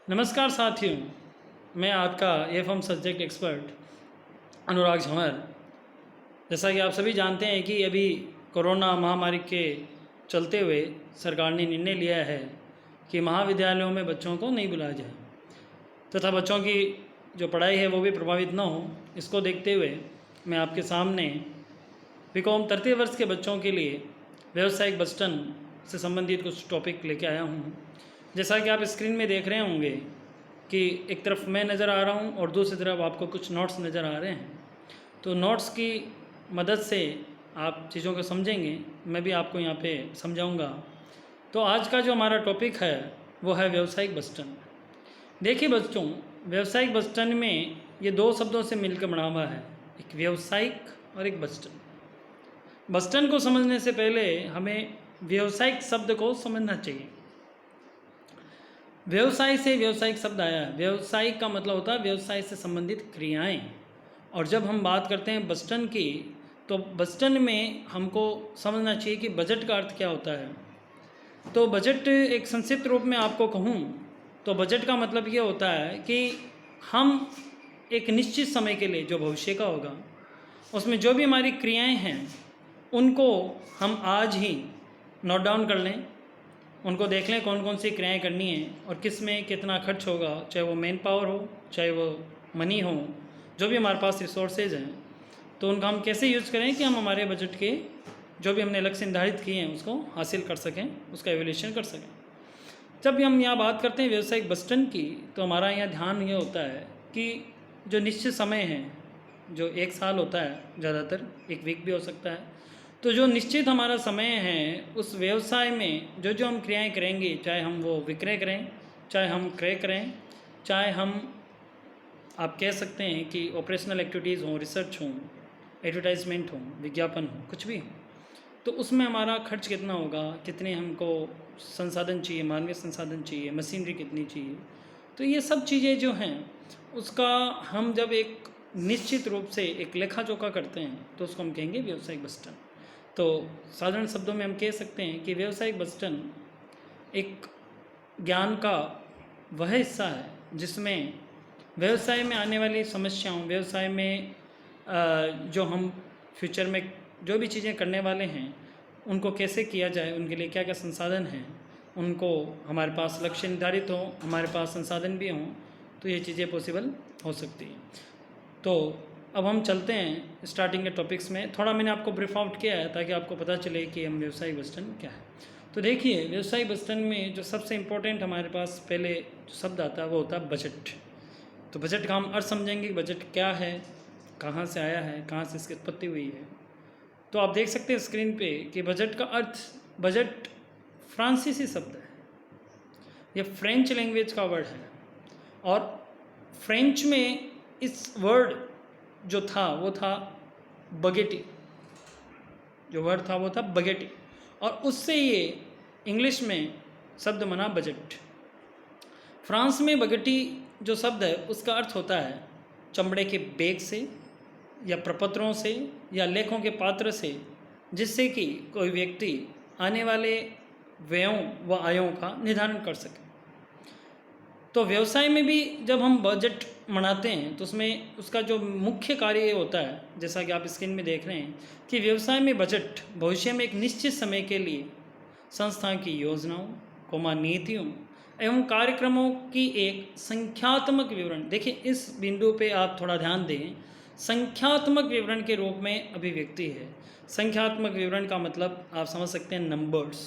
नमस्कार साथियों, मैं आपका एफएम सब्जेक्ट एक्सपर्ट अनुराग झंवर। जैसा कि आप सभी जानते हैं कि अभी कोरोना महामारी के चलते हुए सरकार ने निर्णय लिया है कि महाविद्यालयों में बच्चों को नहीं बुलाया जाए तथा बच्चों की जो पढ़ाई है वो भी प्रभावित न हो। इसको देखते हुए मैं आपके सामने बीकॉम तृतीय वर्ष के बच्चों के लिए व्यावसायिक बस्टन से संबंधित कुछ टॉपिक लेके आया हूँ। जैसा कि आप स्क्रीन में देख रहे होंगे कि एक तरफ मैं नज़र आ रहा हूँ और दूसरी तरफ आपको कुछ नोट्स नज़र आ रहे हैं। तो नोट्स की मदद से आप चीज़ों को समझेंगे, मैं भी आपको यहाँ पे समझाऊँगा। तो आज का जो हमारा टॉपिक है वो है व्यावसायिक बस्टन। देखिए बच्चों, व्यावसायिक बस्टन में ये दो शब्दों से मिलकर बना हुआ है, एक व्यावसायिक और एक बस्टन। बस्टन को समझने से पहले हमें व्यावसायिक शब्द को समझना चाहिए। व्यवसाय से व्यावसायिक शब्द आया है। व्यावसायिक का मतलब होता है व्यवसाय से संबंधित क्रियाएं। और जब हम बात करते हैं बस्टन की, तो बस्टन में हमको समझना चाहिए कि बजट का अर्थ क्या होता है। तो बजट एक संक्षिप्त रूप में आपको कहूँ तो बजट का मतलब ये होता है कि हम एक निश्चित समय के लिए जो भविष्य का होगा उसमें जो भी हमारी क्रियाएं हैं उनको हम आज ही नोट डाउन कर लें, उनको देख लें कौन कौन सी क्रियाएं करनी है और किस में कितना खर्च होगा, चाहे वो मैन पावर हो, चाहे वो मनी हो, जो भी हमारे पास रिसोर्सेज हैं, तो उनका हम कैसे यूज़ करें कि हम हमारे बजट के जो भी हमने लक्ष्य निर्धारित किए हैं उसको हासिल कर सकें, उसका एवेल्यूशन कर सकें। जब भी हम यहाँ बात करते हैं व्यावसायिक बस्टन की, तो हमारा यहाँ ध्यान ये होता है कि जो निश्चित समय है, जो एक साल होता है, ज़्यादातर एक वीक भी हो सकता है, तो जो निश्चित हमारा समय है उस व्यवसाय में जो जो हम क्रियाएं करेंगे, चाहे हम वो विक्रय करें, चाहे हम क्रय करें, चाहे हम आप कह सकते हैं कि ऑपरेशनल एक्टिविटीज़ हों, रिसर्च हों, एडवर्टाइजमेंट हों, विज्ञापन हो, कुछ भी हो, तो उसमें हमारा खर्च कितना होगा, कितने हमको संसाधन चाहिए, मानवीय संसाधन चाहिए, मशीनरी कितनी चाहिए। तो ये सब चीज़ें जो हैं उसका हम जब एक निश्चित रूप से एक लेखा जोखा करते हैं तो उसको हम कहेंगे व्यावसायिक बस्टन। तो साधारण शब्दों में हम कह सकते हैं कि व्यावसायिक बस्टन एक ज्ञान का वह हिस्सा है जिसमें व्यवसाय में आने वाली समस्याओं, व्यवसाय में जो हम फ्यूचर में जो भी चीज़ें करने वाले हैं उनको कैसे किया जाए, उनके लिए क्या क्या संसाधन हैं, उनको हमारे पास लक्ष्य निर्धारित हो, हमारे पास संसाधन भी हों, तो ये चीज़ें पॉसिबल हो सकती हैं। तो अब हम चलते हैं स्टार्टिंग के टॉपिक्स में। थोड़ा मैंने आपको ब्रीफ आउट किया है ताकि आपको पता चले कि हम व्यावसायिक बस्टन क्या है। तो देखिए, व्यावसायिक बस्टन में जो सबसे इम्पोर्टेंट हमारे पास पहले जो शब्द आता है वो होता है बजट। तो बजट का हम अर्थ समझेंगे कि बजट क्या है, कहाँ से आया है, कहाँ से इसकी उत्पत्ति हुई है। तो आप देख सकते हैं स्क्रीन पे कि बजट का अर्थ, बजट फ्रांसीसी शब्द है, यह फ्रेंच लैंग्वेज का वर्ड है और फ्रेंच में इस वर्ड जो था वो था बगेटी, जो वर्ड था वो था बगेटी, और उससे ये इंग्लिश में शब्द बना बजट। फ्रांस में बगेटी जो शब्द है उसका अर्थ होता है चमड़े के बैग से या प्रपत्रों से या लेखों के पात्र से, जिससे कि कोई व्यक्ति आने वाले व्ययों व आयों का निर्धारण कर सके। तो व्यवसाय में भी जब हम बजट बनाते हैं तो उसमें उसका जो मुख्य कार्य ये होता है, जैसा कि आप स्क्रीन में देख रहे हैं, कि व्यवसाय में बजट भविष्य में एक निश्चित समय के लिए संस्था की योजनाओं, नीतियों एवं कार्यक्रमों की एक संख्यात्मक विवरण। देखिए, इस बिंदु पे आप थोड़ा ध्यान दें, संख्यात्मक विवरण के रूप में अभिव्यक्ति है। संख्यात्मक विवरण का मतलब आप समझ सकते हैं नंबर्स।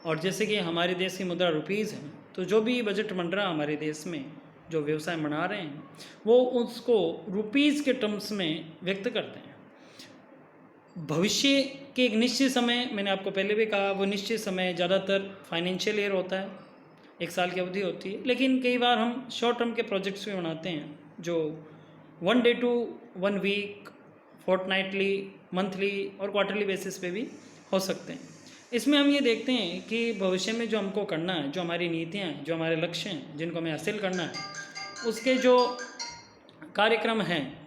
और जैसे कि हमारे देश की मुद्रा रुपीज़ है, तो जो भी बजट बन रहा है हमारे देश में, जो व्यवसाय बना रहे हैं, वो उसको रुपीज़ के टर्म्स में व्यक्त करते हैं। भविष्य के एक निश्चित समय, मैंने आपको पहले भी कहा, वो निश्चित समय ज़्यादातर फाइनेंशियल ईयर होता है, एक साल की अवधि होती है, लेकिन कई बार हम शॉर्ट टर्म के प्रोजेक्ट्स भी बनाते हैं जो 1 day to 1 week, fortnightly, monthly और क्वार्टरली बेसिस पे भी हो सकते हैं। इसमें हम ये देखते हैं कि भविष्य में जो हमको करना है, जो हमारी नीतियाँ हैं, जो हमारे लक्ष्य हैं, जिनको हमें हासिल करना है, उसके जो कार्यक्रम हैं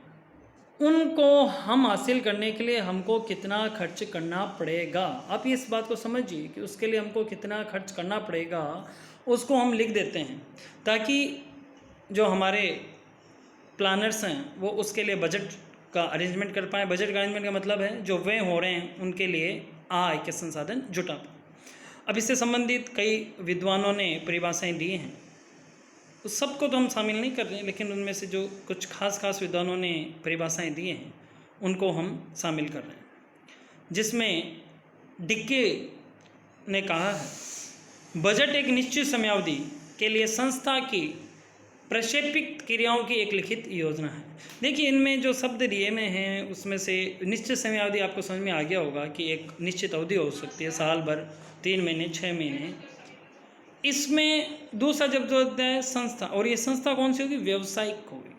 उनको हम हासिल करने के लिए हमको कितना खर्च करना पड़ेगा। आप इस बात को समझिए कि उसके लिए हमको कितना खर्च करना पड़ेगा उसको हम लिख देते हैं, ताकि जो हमारे प्लानर्स हैं वो उसके लिए बजट का अरेंजमेंट कर पाएँ। बजट का अरेंजमेंट का मतलब है जो व्यय हो रहे हैं उनके लिए आय के संसाधन जुटा पाएँ। अब इससे संबंधित कई विद्वानों ने परिभाषाएं दी हैं, उस सबको तो हम शामिल नहीं कर रहे हैं, लेकिन उनमें से जो कुछ खास विद्वानों ने परिभाषाएं दी हैं उनको हम शामिल कर रहे हैं। जिसमें डिक्के ने कहा है बजट एक निश्चित समयावधि के लिए संस्था की प्रक्षेपित क्रियाओं की एक लिखित योजना है। देखिए इनमें जो शब्द दिए में हैं उसमें से निश्चित समयावधि आपको समझ में आ गया होगा कि एक निश्चित अवधि हो सकती है, साल भर, 3 महीने, 6 महीने। इसमें दूसरा जब जो होता है संस्था, और ये संस्था कौन सी होगी? व्यावसायिक होगी।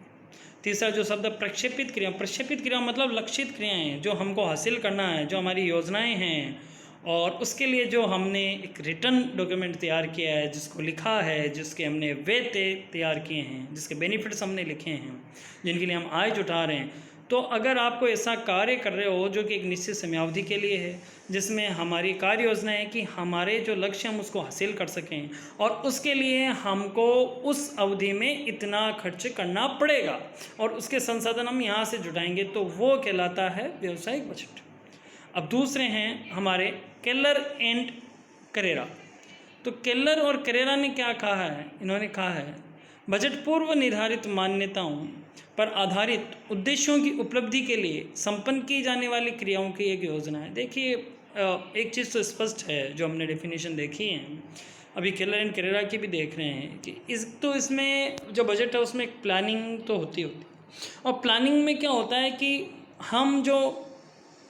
तीसरा जो शब्द प्रक्षेपित क्रिया मतलब लक्षित क्रियाएं हैं जो हमको हासिल करना है, जो हमारी योजनाएं हैं, और उसके लिए जो हमने एक रिटर्न डॉक्यूमेंट तैयार किया है, जिसको लिखा है, जिसके हमने व्यय तैयार किए हैं, जिसके बेनिफिट्स हमने लिखे हैं, जिनके लिए हम आय जुटा रहे हैं। तो अगर आपको ऐसा कार्य कर रहे हो जो कि एक निश्चित समयावधि के लिए है, जिसमें हमारी कार्य योजना है कि हमारे जो लक्ष्य हम उसको हासिल कर सकें, और उसके लिए हमको उस अवधि में इतना खर्च करना पड़ेगा और उसके संसाधन हम यहाँ से जुटाएंगे, तो वो कहलाता है व्यावसायिक बजट। अब दूसरे हैं हमारे केलर एंड करेरा। तो केलर और करेरा ने क्या कहा है? इन्होंने कहा है बजट पूर्व निर्धारित मान्यताओं पर आधारित उद्देश्यों की उपलब्धि के लिए संपन्न की जाने वाली क्रियाओं की एक योजना है। देखिए एक चीज़ तो स्पष्ट है जो हमने डेफिनेशन देखी है, अभी केलर एंड करेरा की भी देख रहे हैं कि इसमें जो बजट है उसमें एक प्लानिंग तो होती है, और प्लानिंग में क्या होता है कि हम जो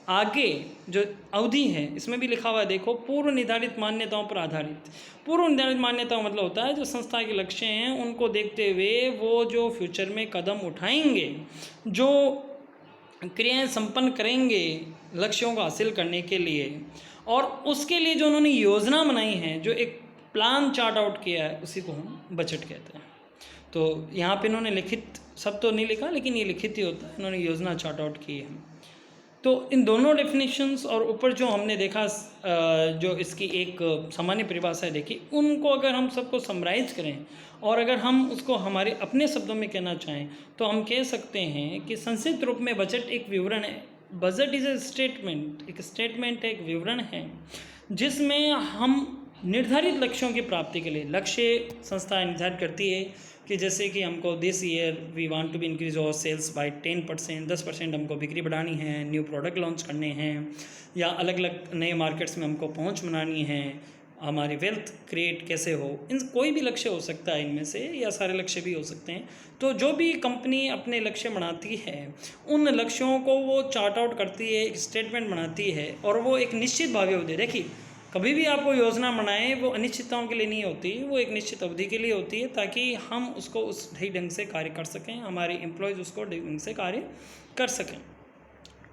आगे जो अवधि है, इसमें भी लिखा हुआ है, देखो, पूर्व निर्धारित मान्यताओं पर आधारित। पूर्व निर्धारित मान्यताओं मतलब होता है जो संस्था के लक्ष्य हैं उनको देखते हुए वो जो फ्यूचर में कदम उठाएंगे, जो क्रियाएं संपन्न करेंगे लक्ष्यों को हासिल करने के लिए, और उसके लिए जो उन्होंने योजना बनाई है, जो एक प्लान चार्ट आउट किया है, उसी को हम बजट कहते हैं। तो यहाँ पे इन्होंने लिखित सब तो नहीं लिखा, लेकिन ये लिखित ही होता है, इन्होंने योजना चार्ट आउट की है। तो इन दोनों डेफिनेशंस और ऊपर जो हमने देखा जो इसकी एक सामान्य परिभाषा देखी, उनको अगर हम सबको समराइज करें और अगर हम उसको हमारे अपने शब्दों में कहना चाहें तो हम कह सकते हैं कि संक्षिप्त रूप में बजट एक विवरण है। बजट इज़ ए स्टेटमेंट, एक विवरण है जिसमें हम निर्धारित लक्ष्यों की प्राप्ति के लिए लक्ष्य संस्था निर्धारित करती है कि जैसे कि हमको this year we want to be increase our sales by 10%, 10% हमको बिक्री बढ़ानी है, न्यू प्रोडक्ट लॉन्च करने हैं, या अलग अलग नए मार्केट्स में हमको पहुंच बनानी है, हमारी वेल्थ क्रिएट कैसे हो, इन कोई भी लक्ष्य हो सकता है इनमें से, या सारे लक्ष्य भी हो सकते हैं। तो जो भी कंपनी अपने लक्ष्य बनाती है उन लक्ष्यों को वो चार्ट आउट करती है, एक स्टेटमेंट बनाती है, और वो एक निश्चित भावी अवधि, देखिए कभी भी आपको योजना बनाएं वो अनिश्चितताओं के लिए नहीं होती, वो एक निश्चित अवधि के लिए होती है, ताकि हम उसको उस सही ढंग से कार्य कर सकें, हमारे एम्प्लॉयज़ उसको ढंग से कार्य कर सकें।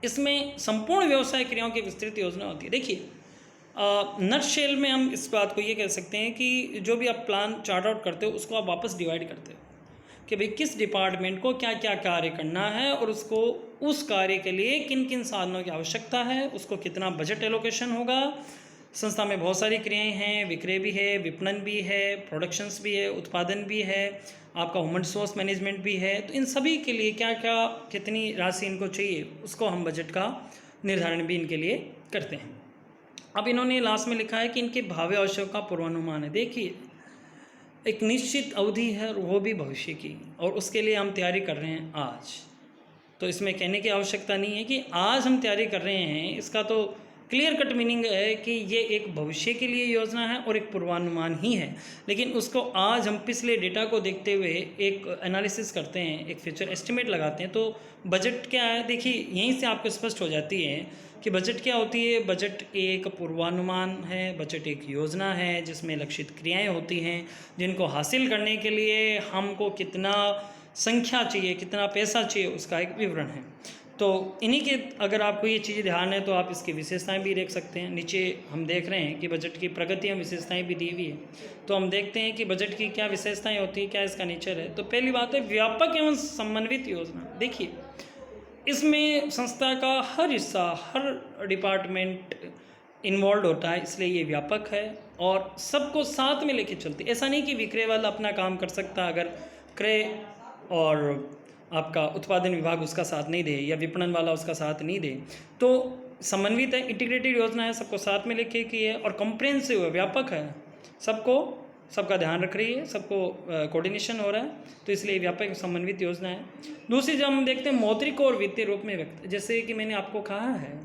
इसमें संपूर्ण व्यवसाय क्रियाओं की विस्तृत योजना होती है। देखिए नटशेल में हम इस बात को ये कह सकते हैं कि जो भी आप प्लान चार्ट आउट करते हो उसको आप वापस डिवाइड करते हो कि भाई किस डिपार्टमेंट को क्या क्या कार्य करना है, और उसको उस कार्य के लिए किन किन साधनों की आवश्यकता है, उसको कितना बजट एलोकेशन होगा। संस्था में बहुत सारी क्रियाएं हैं, विक्रय भी है, विपणन भी है, प्रोडक्शंस भी है, उत्पादन भी है, आपका ह्यूमन रिसोर्स मैनेजमेंट भी है। तो इन सभी के लिए क्या क्या कितनी राशि इनको चाहिए उसको हम बजट का निर्धारण भी इनके लिए करते हैं। अब इन्होंने लास्ट में लिखा है कि इनके भावी आवश्यक का पूर्वानुमान है। देखिए एक निश्चित अवधि है और वो भी भविष्य की, और उसके लिए हम तैयारी कर रहे हैं आज। तो इसमें कहने की आवश्यकता नहीं है कि आज हम तैयारी कर रहे हैं, इसका तो क्लियर कट मीनिंग है कि ये एक भविष्य के लिए योजना है और एक पूर्वानुमान ही है, लेकिन उसको आज हम पिछले डेटा को देखते हुए एक एनालिसिस करते हैं, एक फ्यूचर एस्टिमेट लगाते हैं। तो बजट क्या है, देखिए यहीं से आपको स्पष्ट हो जाती है कि बजट क्या होती है। बजट एक पूर्वानुमान है, बजट एक योजना है जिसमें लक्षित क्रियाएं होती हैं, जिनको हासिल करने के लिए हमको कितना संख्या चाहिए, कितना पैसा चाहिए, उसका एक विवरण है। तो इन्हीं के अगर आपको ये चीज़ें ध्यान है तो आप इसकी विशेषताएं भी देख सकते हैं। नीचे हम देख रहे हैं कि बजट की प्रगति एवं विशेषताएं भी दी हुई है, तो हम देखते हैं कि बजट की क्या विशेषताएं होती है, क्या इसका नेचर है। तो पहली बात है व्यापक एवं समन्वित योजना। देखिए इसमें संस्था का हर हिस्सा, हर डिपार्टमेंट इन्वॉल्व होता है, इसलिए ये व्यापक है। और सबको साथ में लेके चलती। ऐसा नहीं कि विक्रय वाला अपना काम कर सकता, अगर क्रय और आपका उत्पादन विभाग उसका साथ नहीं दे या विपणन वाला उसका साथ नहीं दे, तो समन्वित है, इंटीग्रेटेड योजना है, सबको साथ में लेके की है और कॉम्प्रिहेंसिव है, व्यापक है, सबका ध्यान रख रही है, सबको कोऑर्डिनेशन हो रहा है, तो इसलिए व्यापक समन्वित योजना है। दूसरी जब हम देखते हैं मौद्रिक और वित्तीय रूप में व्यक्त, जैसे कि मैंने आपको कहा है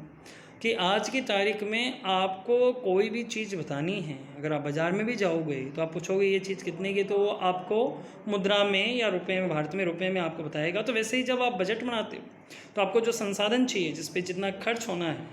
कि आज की तारीख में आपको कोई भी चीज़ बतानी है, अगर आप बाज़ार में भी जाओगे तो आप पूछोगे ये चीज़ कितने की, तो वो आपको मुद्रा में या रुपए में, भारत में रुपए में आपको बताएगा। तो वैसे ही जब आप बजट बनाते हो तो आपको जो संसाधन चाहिए, जिस पे जितना खर्च होना है,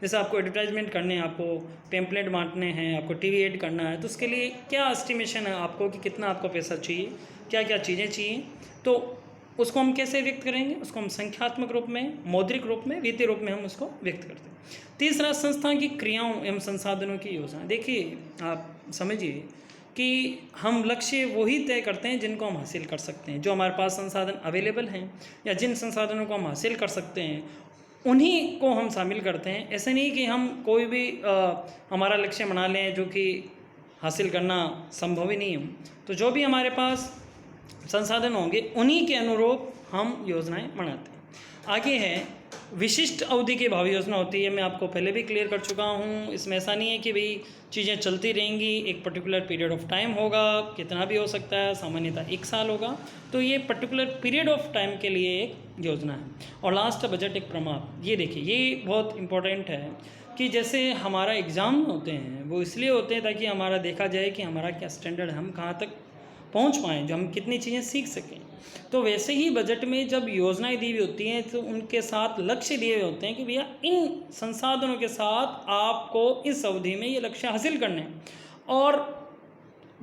जैसे आपको एडवर्टाइजमेंट करने हैं, आपको पेम्पलेट बांटने हैं, आपको टीवी एड करना है, तो उसके लिए क्या एस्टिमेशन है आपको कि कितना आपको पैसा चाहिए, क्या क्या चीज़ें चाहिए, तो उसको हम कैसे व्यक्त करेंगे, उसको हम संख्यात्मक रूप में, मौद्रिक रूप में, वित्तीय रूप में हम उसको व्यक्त करते हैं। तीसरा, संस्था की क्रियाओं एवं संसाधनों की योजना। देखिए, आप समझिए कि हम लक्ष्य वही तय करते हैं जिनको हम हासिल कर सकते हैं, जो हमारे पास संसाधन अवेलेबल हैं या जिन संसाधनों को हम हासिल कर सकते हैं उन्हीं को हम शामिल करते हैं। ऐसे नहीं कि हम कोई भी हमारा लक्ष्य बना लें जो कि हासिल करना संभव ही नहीं हो। तो जो भी हमारे पास संसाधन होंगे उन्हीं के अनुरूप हम योजनाएं बनाते हैं। आगे है विशिष्ट अवधि की भावी योजना होती है, मैं आपको पहले भी क्लियर कर चुका हूँ। इसमें ऐसा नहीं है कि भाई चीज़ें चलती रहेंगी, एक पर्टिकुलर पीरियड ऑफ टाइम होगा, कितना भी हो सकता है, सामान्यतः 1 साल होगा, तो ये पर्टिकुलर पीरियड ऑफ टाइम के लिए एक योजना है। और लास्ट बजट एक प्रमाप। ये देखिए, ये बहुत इंपॉर्टेंट है कि जैसे हमारा एग्ज़ाम होते हैं वो इसलिए होते हैं ताकि हमारा देखा जाए कि हमारा क्या स्टैंडर्ड है, हम कहाँ तक पहुंच पाएँ, जो हम कितनी चीज़ें सीख सकें। तो वैसे ही बजट में जब योजनाएं दी हुई होती हैं तो उनके साथ लक्ष्य दिए हुए होते हैं कि भैया इन संसाधनों के साथ आपको इस अवधि में ये लक्ष्य हासिल करने हैं। और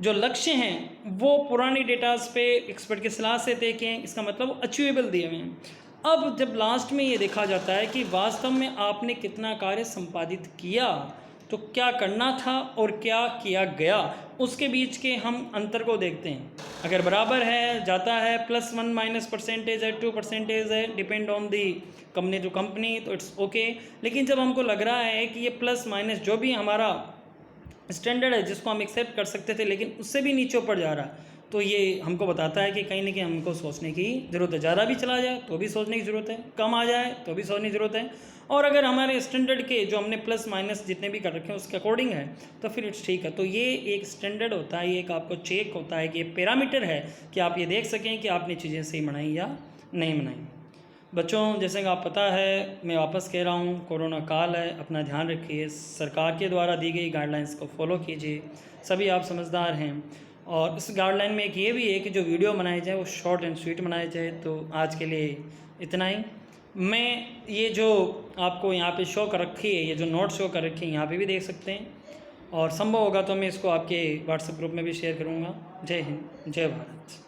जो लक्ष्य हैं वो पुरानी डेटास पे एक्सपर्ट की सलाह से तय किए हैं, इसका मतलब अचीवेबल दिए हुए हैं। अब जब लास्ट में ये देखा जाता है कि वास्तव में आपने कितना कार्य संपादित किया, तो क्या करना था और क्या किया गया, उसके बीच के हम अंतर को देखते हैं। अगर बराबर है, जाता है, +1 % है, 2% है, depend on the company to company, तो इट्स ओके। लेकिन जब हमको लग रहा है कि ये प्लस माइनस जो भी हमारा स्टैंडर्ड है जिसको हम एक्सेप्ट कर सकते थे लेकिन उससे भी नीचे ऊपर जा रहा है, तो ये हमको बताता है कि कहीं ना कहीं हमको सोचने की ज़रूरत है। ज़्यादा भी चला जाए तो भी सोचने की ज़रूरत है, कम आ जाए तो भी सोचने की ज़रूरत है। और अगर हमारे स्टैंडर्ड के जो हमने प्लस माइनस जितने भी कर रखे हैं उसके अकॉर्डिंग है तो फिर इट्स ठीक है। तो ये एक स्टैंडर्ड होता है, ये एक आपको चेक होता है कि ये पैरामीटर है कि आप ये देख सकें कि आपने चीज़ें सही बनाई या नहीं बनाई। बच्चों, जैसे कि आप पता है, मैं वापस कह रहा हूँ, कोरोना काल है, अपना ध्यान रखिए, सरकार के द्वारा दी गई गाइडलाइंस को फॉलो कीजिए, सभी आप समझदार हैं। और इस गाइडलाइन में एक ये भी है कि जो वीडियो बनाए जाए वो शॉर्ट एंड स्वीट बनाए जाए। तो आज के लिए इतना ही। मैं ये जो आपको यहाँ पे शो कर रखी है, ये जो नोट शो कर रखी है, यहाँ पे भी देख सकते हैं, और संभव होगा तो मैं इसको आपके व्हाट्सएप ग्रुप में भी शेयर करूँगा। जय हिंद, जय भारत।